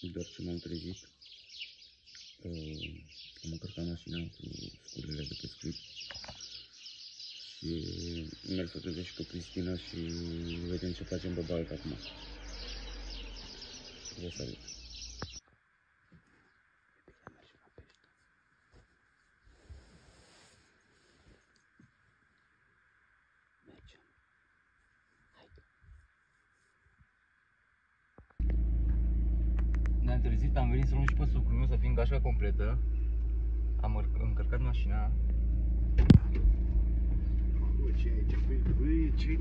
doar ce m-am trezit. Am încărcat mașina cu scurile de pescuit și merg să trezesc și pe Cristina și vedem ce facem pe baltă acum. Vă salut! Ne-am trezit, am venit să luăm și pe sucrul meu, să fim gașca completă. Am încărcat mașina. Bă, ce aici? Băi, ce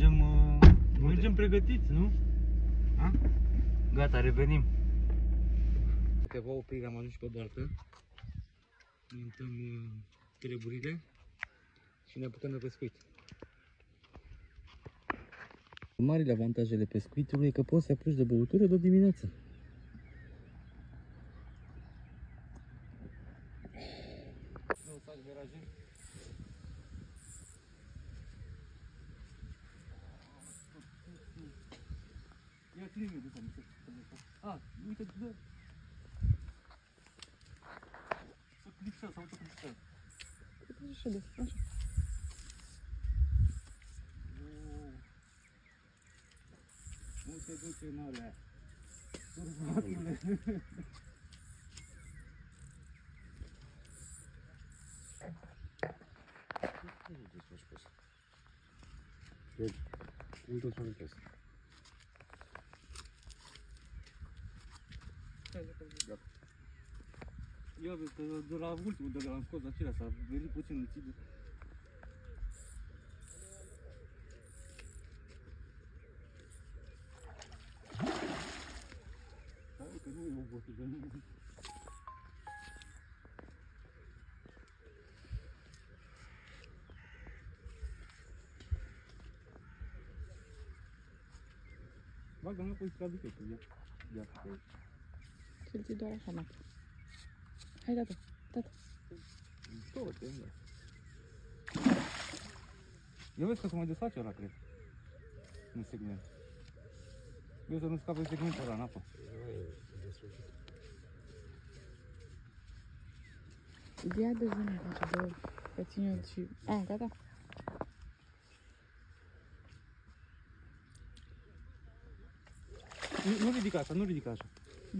mă? Mergem pregătiți, nu? A? Gata, revenim. Câteva opriri am ajuns și pe barcă. Montăm treburile și ne apucăm de pescuit. Marile avantajele pescuitului e că poți să apuci de băutură de dimineață. Nu fac viraje. Ia ține-mi de să-mi a, uite, dă. Să clipsă, să uite cum stă. Așa de, așa. Nu te duce în alea. Survatule. Cum tot fac asta? Gata. Ia vezi că de la ultimul, de la am scos acelea, s-a venit puțin înțide. Hai că nu e obosit, că nu... Bagă mă cu traduce, că ia pe aici. Să-l ții doar așa, mă. Hai, tata, tata. Două-te, mă. Eu vezi că se mai desface ăla, cred. În segment. Eu să nu scape segmentul ăla în apă. Ia de zi, mă, face două. Că țin eu și... A, gata? Nu ridica așa, nu ridica așa.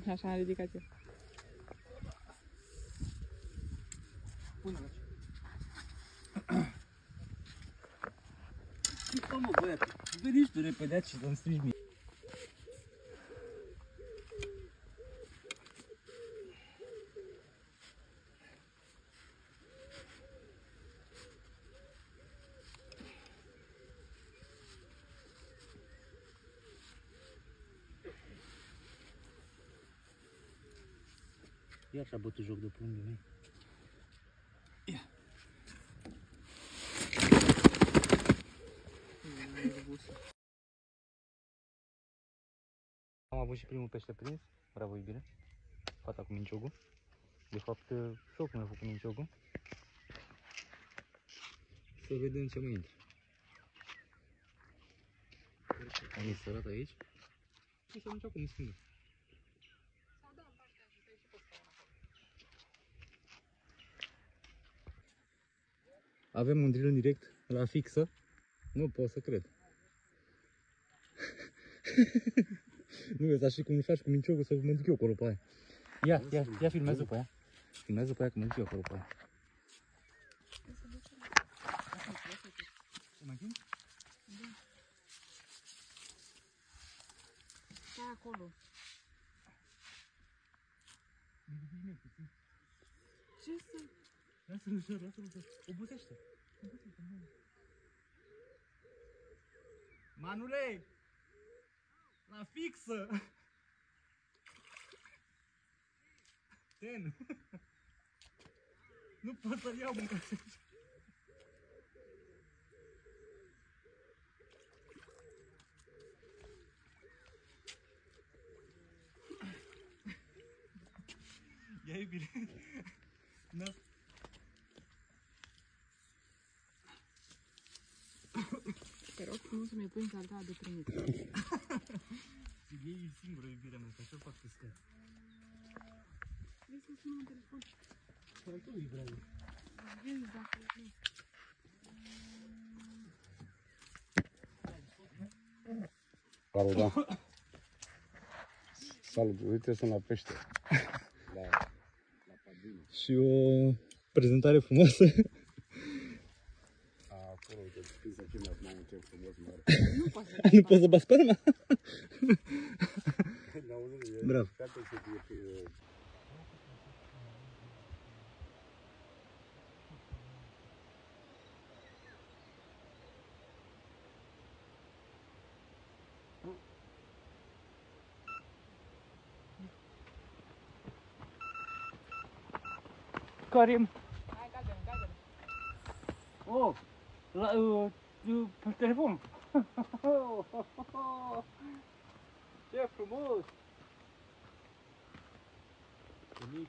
Așa am ridicat eu. Pune-l aici. Stai mă, băiate, veniți tu repede aici și să-mi strigi mie. Ia așa bătut joc de pungii mei. Ia. Am avut și primul pește prins, bravo iubire, fata cu minciogul. De fapt, socul mi-a făcut minciogul. Să vedem ce mai intră. Am instalat aici și să mergem acum în stângă. Avem un drill în direct la fixă. Nu pot să cred. Nu vezi, așa cum îl faci cu minciogul, să mă duc eu acolo pe aia. Ia filmează pe aia. Filmează pe aia că mă duc eu acolo pe aia. Ce mai filmi? Da. Stai acolo. Ce să... Lasă-l ușor, lasă-l ușor. Obosește. Manule! La fixă! Ten! Nu pot să-l iau mâncați. Ia iubire. Te rog frumos să mi-i pui în saltea de primit. E singura iubirea mea, că așa fac pescar. Vrei să sună un telefon? Dar tu vibrează. Vezi dacă nu. Paru, da. Salut, uite, sunt la pește. La padină. Și o prezentare frumoasă. Acolo, uite, scris aici, mamă, ce frumos mare. Nu poți să Nu poți să bați palma? Bravo. Gata să fie... Karim. Hai, cade-l. Oh, pe telefon. Ce frumos. Mic.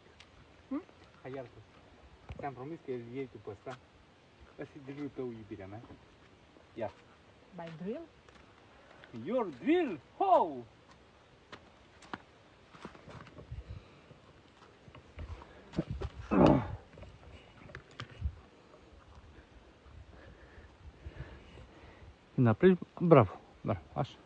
Hai iartă. Ți-am promis că îl iei tu pe ăsta. Ăsta e drill-ul tău, iubirea mea. Ia. By drill? Your drill! Ho! Înapoi, bravo, bravo, așa.